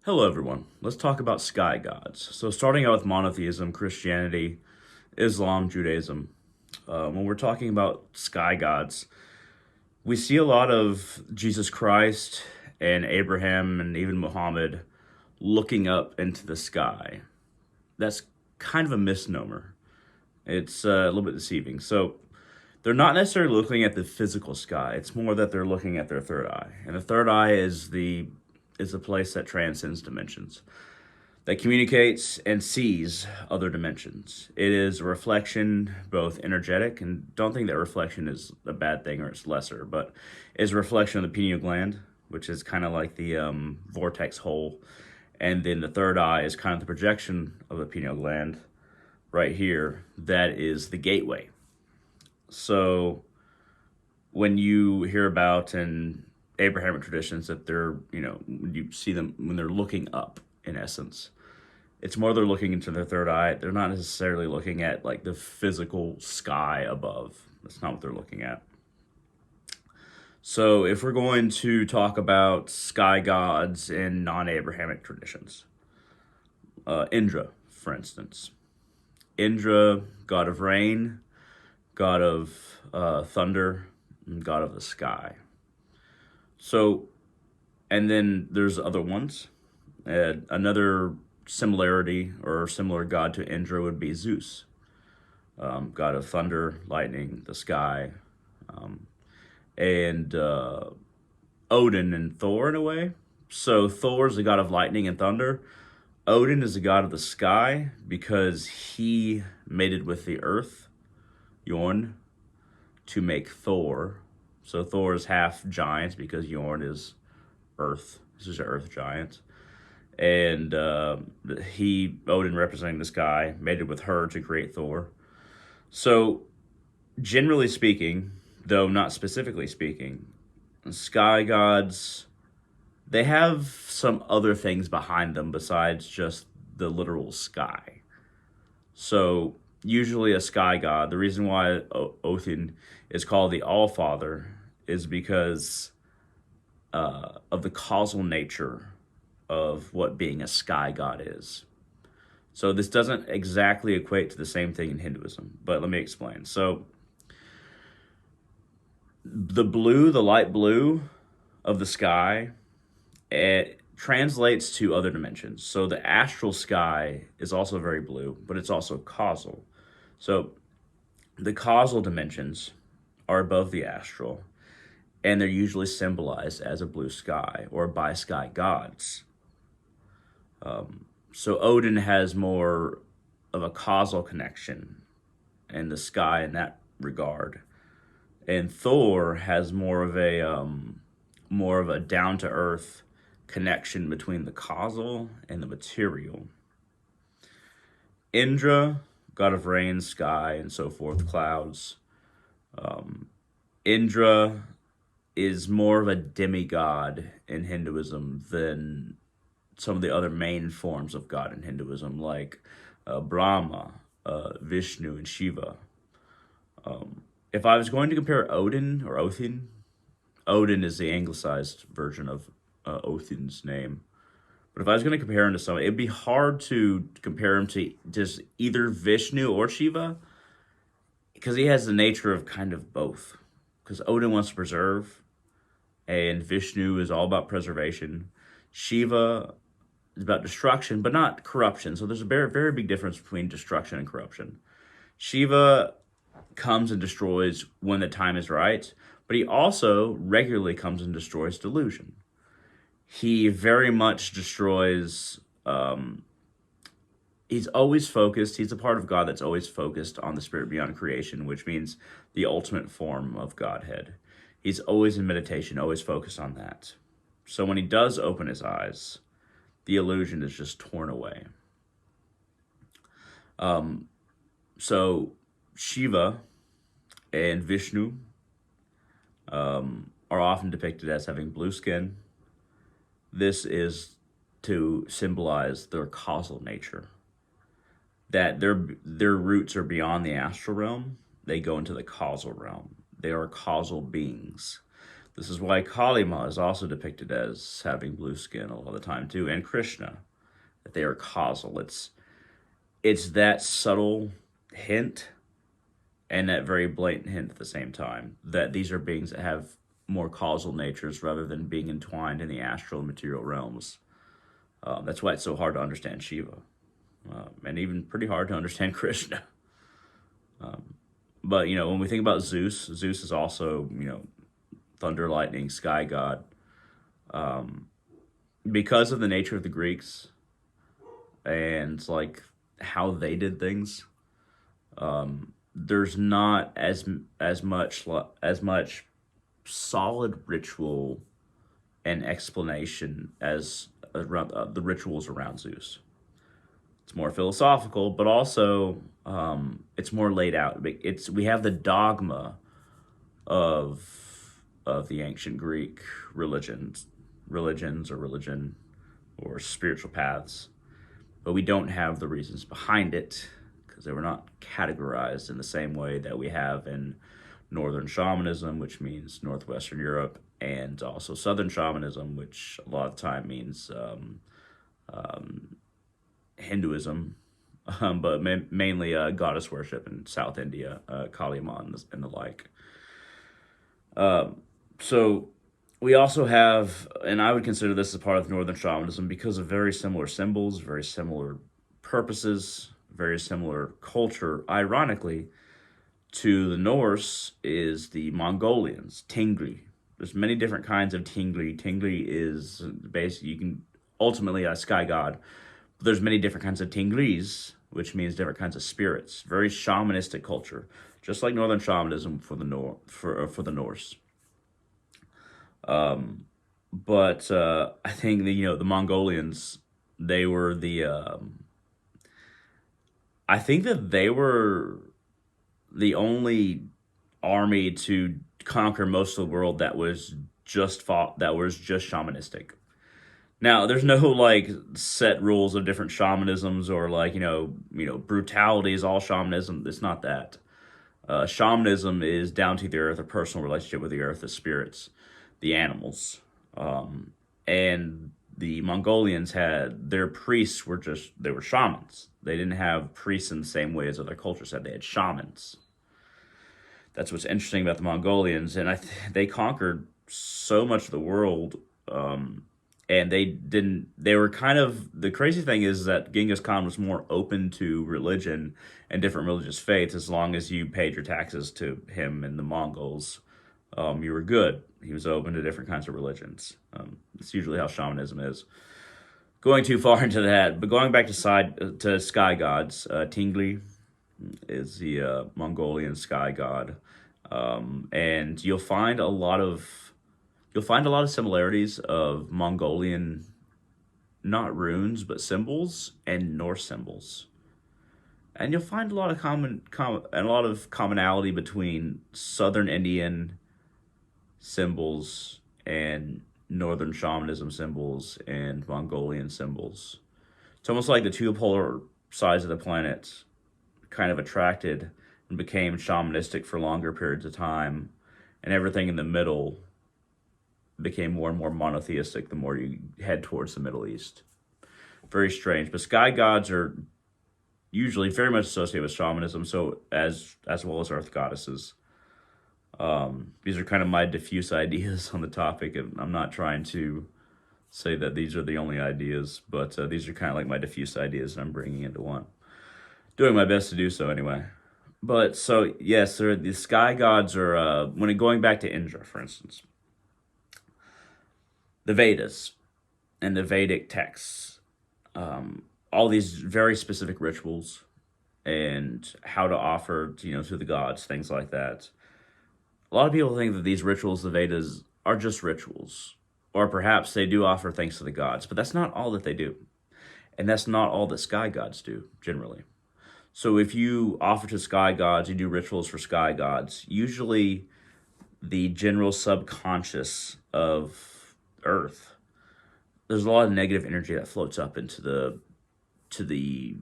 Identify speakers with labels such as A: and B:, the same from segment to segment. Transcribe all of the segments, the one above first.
A: Hello, everyone. Let's talk about sky gods. So, starting out with monotheism, Christianity, Islam, Judaism. When we're talking about sky gods, we see a lot of Jesus Christ and Abraham and even Muhammad looking up into the sky. That's kind of a misnomer. It's a little bit deceiving. So, they're not necessarily looking at the physical sky. It's more that they're looking at their third eye, and the third eye is the place that transcends dimensions, that communicates and sees other dimensions. It is a reflection, both energetic, and don't think that reflection is a bad thing or it's lesser, but is a reflection of the pineal gland, which is kind of like the vortex hole. And then the third eye is kind of the projection of the pineal gland right here. That is the gateway. So when you hear about in Abrahamic traditions that they're, when you see them when they're looking up, in essence, it's more they're looking into their third eye. They're not necessarily looking at like the physical sky above. That's not what they're looking at. So if we're going to talk about sky gods in non-Abrahamic traditions, Indra, for instance, Indra, god of rain, god of thunder, and god of the sky. So, and then there's other ones. Another similarity or similar god to Indra would be Zeus, god of thunder, lightning, the sky, and Odin and Thor in a way. So Thor is the god of lightning and thunder. Odin is the god of the sky because he mated with the earth, Yorn, to make Thor. So Thor is half giant because Yorn is earth. This is an earth giant. And Odin representing the sky, mated with her to create Thor. So, generally speaking, though not specifically speaking, sky gods, they have some other things behind them besides just the literal sky. So, usually a sky god, the reason why Othin is called the All-Father is because of the causal nature of what being a sky god is. So this doesn't exactly equate to the same thing in Hinduism, but let me explain. So the light blue of the sky, it translates to other dimensions. So the astral sky is also very blue, but it's also causal. So the causal dimensions are above the astral, and they're usually symbolized as a blue sky or by sky gods. So Odin has more of a causal connection in the sky in that regard, and Thor has more of a down to earth connection between the causal and the material. Indra, god of rain, sky, and so forth, clouds. Indra is more of a demigod in Hinduism than some of the other main forms of God in Hinduism, like Brahma, Vishnu, and Shiva. If I was going to compare Odin or Othin, Odin is the anglicized version of Othin's name. But if I was going to compare him to someone, it'd be hard to compare him to just either Vishnu or Shiva because he has the nature of kind of both. Because Odin wants to preserve, and Vishnu is all about preservation. Shiva is about destruction, but not corruption. So there's a very, very big difference between destruction and corruption. Shiva comes and destroys when the time is right, but he also regularly comes and destroys delusion. He very much destroys. He's always focused. He's a part of God that's always focused on the spirit beyond creation, which means the ultimate form of Godhead. He's always in meditation, always focused on that. So when he does open his eyes, the illusion is just torn away. So Shiva and Vishnu are often depicted as having blue skin. This is to symbolize their causal nature, that their roots are beyond the astral realm. They go into the causal realm. They are causal beings. This is why Kali Ma is also depicted as having blue skin a lot of the time too, and Krishna, that they are causal. It's that subtle hint and that very blatant hint at the same time that these are beings that have more causal natures rather than being entwined in the astral and material realms. That's why it's so hard to understand Shiva, and even pretty hard to understand Krishna. But when we think about Zeus, Zeus is also thunder, lightning, sky god. Because of the nature of the Greeks and like how they did things, there's not as much solid ritual and explanation as around the rituals around Zeus. It's more philosophical, but also it's more laid out. We have the dogma of the ancient Greek religion or spiritual paths, but we don't have the reasons behind it because they were not categorized in the same way that we have in Northern shamanism, which means Northwestern Europe, and also Southern shamanism, which a lot of the time means Hinduism, but mainly goddess worship in South India, Kali Ma and the like. So we also have, and I would consider this as part of Northern shamanism because of very similar symbols, very similar purposes, very similar culture. Ironically, to the Norse is the Mongolians, Tingri. There's many different kinds of Tingri. Tingri is basically, you can ultimately a sky god. But there's many different kinds of Tingris, which means different kinds of spirits. Very shamanistic culture, just like Northern shamanism for the Norse. But I think the Mongolians, they were I think that they were the only army to conquer most of the world that was just shamanistic. Now, there's no like set rules of different shamanisms or like brutality is all shamanism. It's not that. Shamanism is down to the earth, a personal relationship with the earth, the spirits, the animals, and the Mongolians had their priests they were shamans. They didn't have priests in the same way as other cultures had. They had shamans. That's what's interesting about the Mongolians, and they conquered so much of the world. And they were kind of, the crazy thing is that Genghis Khan was more open to religion and different religious faiths as long as you paid your taxes to him and the Mongols. You were good. He was open to different kinds of religions. It's usually how shamanism is. Going too far into that, but going back to sky gods, Tingli is the Mongolian sky god, and you'll find a lot of similarities of Mongolian, not runes but symbols, and Norse symbols, and you'll find a lot of commonality between Southern Indian symbols and Northern shamanism symbols and Mongolian symbols. It's almost like the two polar sides of the planet kind of attracted and became shamanistic for longer periods of time, and everything in the middle became more and more monotheistic the more you head towards the Middle East. Very strange, but sky gods are usually very much associated with shamanism, so as well as earth goddesses. These are kind of my diffuse ideas on the topic, and I'm not trying to say that these are the only ideas, but these are kind of like my diffuse ideas that I'm bringing into one. Doing my best to do so anyway. But so, yes, the sky gods are, going back to Indra, for instance, the Vedas and the Vedic texts, all these very specific rituals and how to offer, to the gods, things like that. A lot of people think that these rituals, the Vedas, are just rituals, or perhaps they do offer things to the gods, but that's not all that they do. And that's not all that sky gods do, generally. So if you offer to sky gods, you do rituals for sky gods, usually the general subconscious of Earth, there's a lot of negative energy that floats up into the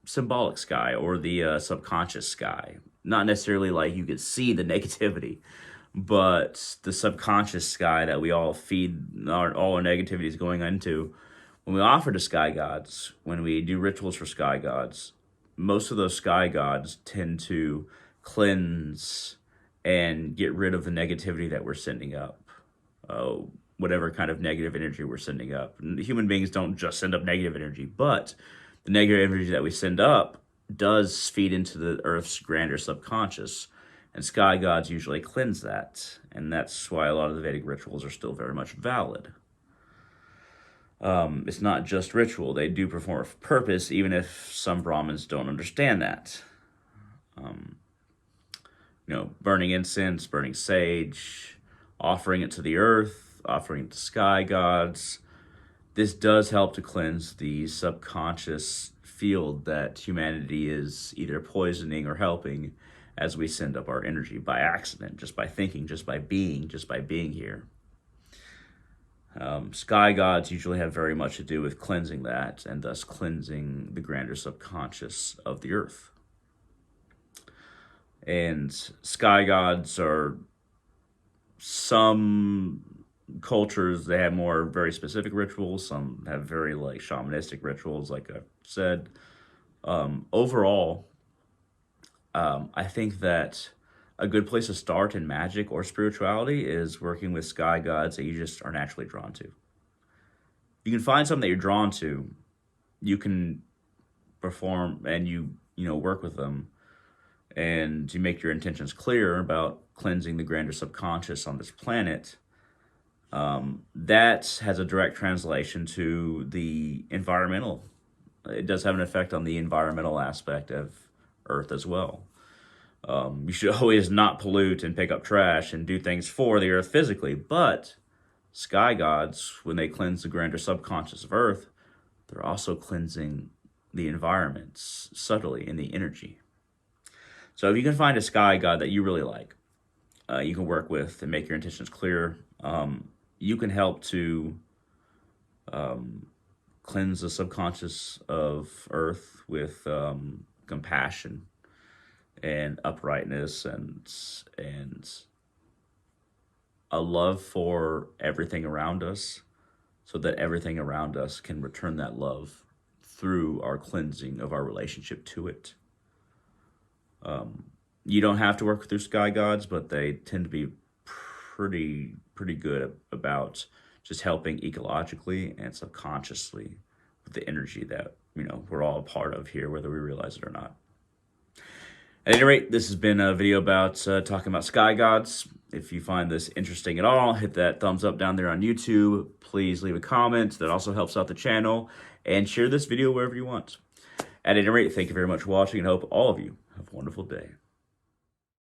A: symbolic sky or the subconscious sky. Not necessarily like you could see the negativity, But the subconscious sky that we all feed all our negativities going into, when we offer to sky gods, when we do rituals for sky gods, most of those sky gods tend to cleanse and get rid of the negativity that we're sending up. Whatever kind of negative energy we're sending up. And human beings don't just send up negative energy, but the negative energy that we send up does feed into the Earth's grander subconscious, and sky gods usually cleanse that, and that's why a lot of the Vedic rituals are still very much valid. It's not just ritual. They do perform a purpose, even if some Brahmins don't understand that. Burning incense, burning sage, offering it to the earth, offering it to sky gods. This does help to cleanse the subconscious field that humanity is either poisoning or helping as we send up our energy by accident, just by thinking, just by being here. Sky gods usually have very much to do with cleansing that, and thus cleansing the grander subconscious of the earth. And sky gods are, some cultures, they have more very specific rituals. Some have very shamanistic rituals, like I said. Overall, I think that a good place to start in magic or spirituality is working with sky gods that you just are naturally drawn to. You can find something that you're drawn to. You can perform and you work with them, and you make your intentions clear about cleansing the grander subconscious on this planet. That has a direct translation to the environmental. It does have an effect on the environmental aspect of Earth as well. You should always not pollute and pick up trash and do things for the Earth physically, but sky gods, when they cleanse the grander subconscious of Earth, they're also cleansing the environment subtly in the energy. So if you can find a sky god that you really like, you can work with and make your intentions clear. You can help to cleanse the subconscious of Earth with compassion and uprightness and a love for everything around us, so that everything around us can return that love through our cleansing of our relationship to it. You don't have to work with your sky gods, but they tend to be pretty good about just helping ecologically and subconsciously with the energy that we're all a part of here, whether we realize it or not. At any rate, this has been a video about talking about sky gods. If you find this interesting at all, hit that thumbs up down there on YouTube. Please leave a comment. That also helps out the channel. And share this video wherever you want. At any rate, thank you very much for watching, and I hope all of you have a wonderful day.